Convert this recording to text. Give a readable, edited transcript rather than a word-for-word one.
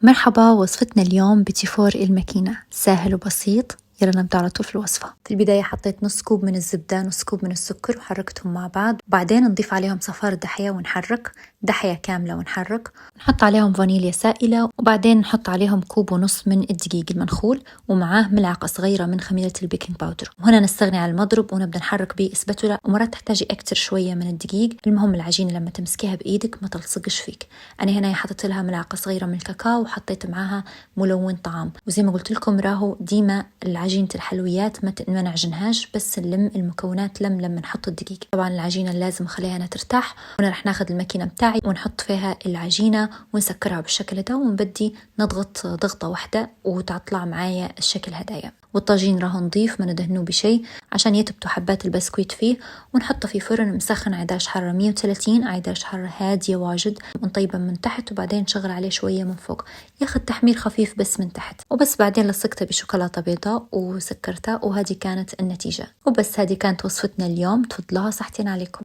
مرحبا، وصفتنا اليوم بيتي فور الماكينة سهل وبسيط. يلا نبدأ على طول في الوصفة. في البداية حطيت نص كوب من الزبدة، نص كوب من السكر وحركتهم مع بعض، وبعدين نضيف عليهم صفار دحية ونحرك دحية كاملة ونحرك، نحط عليهم فانيليا سائلة، وبعدين نحط عليهم كوب ونص من الدقيق المنخول، ومعاه ملعقة صغيرة من خميرة البيكنج باودر. وهنا نستغني عن المضرب ونبدأ نحرك بإسباتولا، ومرات تحتاجي أكتر شوية من الدقيق. المهم العجينة لما تمسكيها بإيدك ما تلصقش فيك. أنا هنا حطيت لها ملعقة صغيرة من الكاكاو، وحطيت معاها ملون طعام. وزي ما قلت لكم راهو ديما عجينة الحلويات ما نعجنهاش، بس نلم المكونات لما نحط الدقيق. طبعا العجينة لازم نخليها أنا ترتاح. وأنا رح ناخد الماكينة بتاعي ونحط فيها العجينة ونسكرها بالشكل ده، ونبدي نضغط ضغطة واحدة وتطلع معايا الشكل هدايا. والطاجين راح نضيف ما ندهنوه بشيء عشان يتبتوا حبات البسكويت فيه، ونحطه في فرن مسخن على درجة حرارة 130 على درجة حرارة هادية واجد، ونطيبه من تحت وبعدين نشغل عليه شوية من فوق، ياخد تحمير خفيف بس من تحت وبس. بعدين لصقته بشوكولاتة بيضاء وسكرتها، وهذه كانت النتيجة. وبس هذه كانت وصفتنا اليوم، تفضلوها، صحتين عليكم.